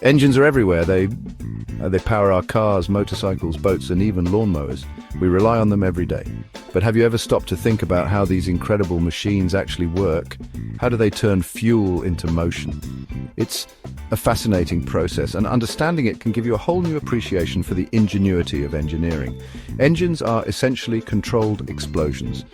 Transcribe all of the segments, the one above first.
Engines are everywhere. They power our cars, motorcycles, boats, and even lawnmowers. We rely on them every day. But have you ever stopped to think about how these incredible machines actually work? How do they turn fuel into motion? It's a fascinating process, and understanding it can give you a whole new appreciation for the ingenuity of engineering. Engines are essentially controlled explosions.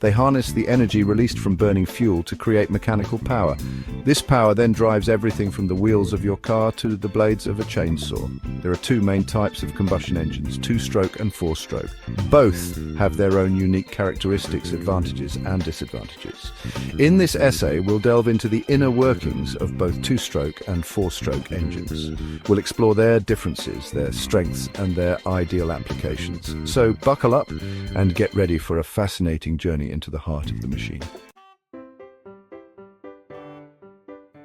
They harness the energy released from burning fuel to create mechanical power. This power then drives everything from the wheels of your car to the blades of a chainsaw. There are two main types of combustion engines, two-stroke and four-stroke. Both have their own unique characteristics, advantages and disadvantages. In this essay, we'll delve into the inner workings of both two-stroke and four-stroke engines. We'll explore their differences, their strengths and their ideal applications. So buckle up and get ready for a fascinating journey into the heart of the machine.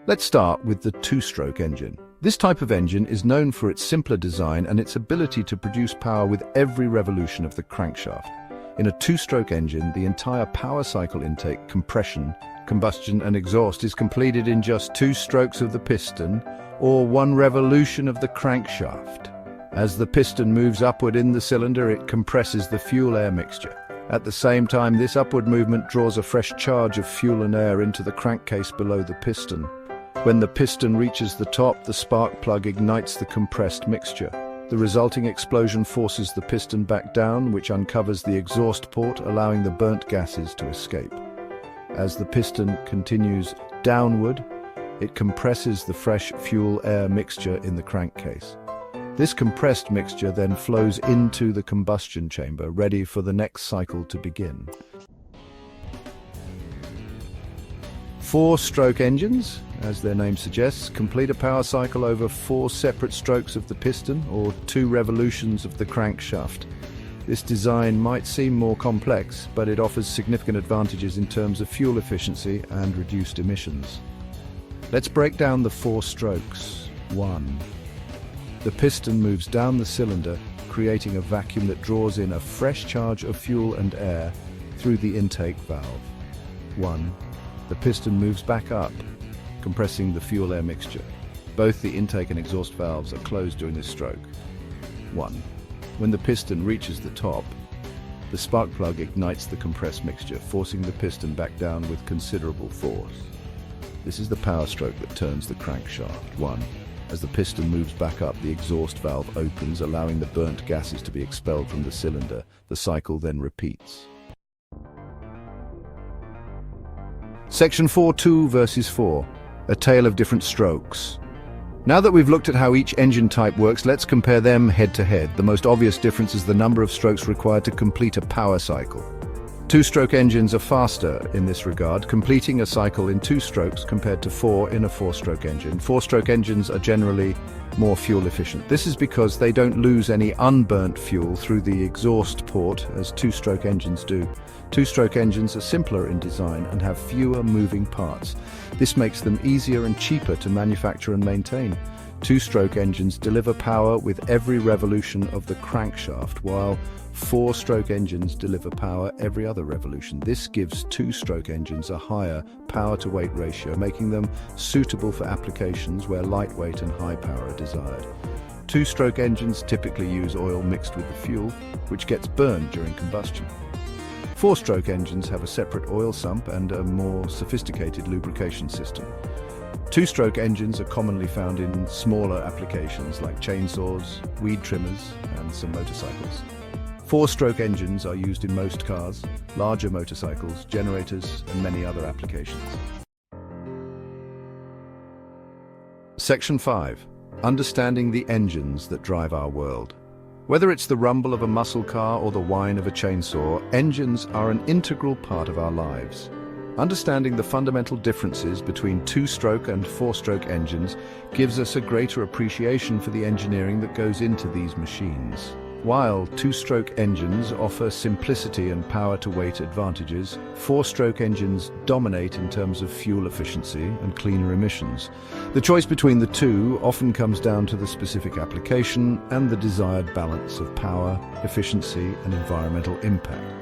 Let's start with the two-stroke engine. This type of engine is known for its simpler design and its ability to produce power with every revolution of the crankshaft. In a two-stroke engine, the entire power cycle intake, compression, combustion and exhaust is completed in just two strokes of the piston or one revolution of the crankshaft. As the piston moves upward in the cylinder, it compresses the fuel-air mixture. At the same time, this upward movement draws a fresh charge of fuel and air into the crankcase below the piston. When the piston reaches the top, the spark plug ignites the compressed mixture. The resulting explosion forces the piston back down, which uncovers the exhaust port, allowing the burnt gases to escape. As the piston continues downward, it compresses the fresh fuel-air mixture in the crankcase. This compressed mixture then flows into the combustion chamber, ready for the next cycle to begin. Four-stroke engines, as their name suggests, complete a power cycle over four separate strokes of the piston or two revolutions of the crankshaft. This design might seem more complex, but it offers significant advantages in terms of fuel efficiency and reduced emissions. Let's break down the four strokes. 1. The piston moves down the cylinder, creating a vacuum that draws in a fresh charge of fuel and air through the intake valve. 1. The piston moves back up, compressing the fuel-air mixture. Both the intake and exhaust valves are closed during this stroke. 1. When the piston reaches the top, the spark plug ignites the compressed mixture, forcing the piston back down with considerable force. This is the power stroke that turns the crankshaft. 1. As the piston moves back up, the exhaust valve opens, allowing the burnt gases to be expelled from the cylinder. The cycle then repeats. Section 4.2 versus 4. A tale of different strokes. Now that we've looked at how each engine type works, let's compare them head to head. The most obvious difference is the number of strokes required to complete a power cycle. Two-stroke engines are faster in this regard, completing a cycle in 2 strokes compared to 4 in a 4-stroke engine. 4-stroke engines are generally more fuel efficient. This is because they don't lose any unburnt fuel through the exhaust port as 2-stroke engines do. 2-stroke engines are simpler in design and have fewer moving parts. This makes them easier and cheaper to manufacture and maintain. 2-stroke engines deliver power with every revolution of the crankshaft, while 4-stroke engines deliver power every other revolution. This gives 2-stroke engines a higher power-to-weight ratio, making them suitable for applications where lightweight and high power are desired. 2-stroke engines typically use oil mixed with the fuel, which gets burned during combustion. 4-stroke engines have a separate oil sump and a more sophisticated lubrication system. 2-stroke engines are commonly found in smaller applications like chainsaws, weed trimmers, and some motorcycles. 4-stroke engines are used in most cars, larger motorcycles, generators, and many other applications. Section 5. Understanding the engines that drive our world. Whether it's the rumble of a muscle car or the whine of a chainsaw, engines are an integral part of our lives. Understanding the fundamental differences between 2-stroke and 4-stroke engines gives us a greater appreciation for the engineering that goes into these machines. While 2-stroke engines offer simplicity and power-to-weight advantages, 4-stroke engines dominate in terms of fuel efficiency and cleaner emissions. The choice between the two often comes down to the specific application and the desired balance of power, efficiency, and environmental impact.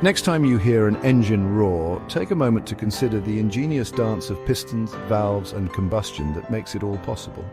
Next time you hear an engine roar, take a moment to consider the ingenious dance of pistons, valves, and combustion that makes it all possible.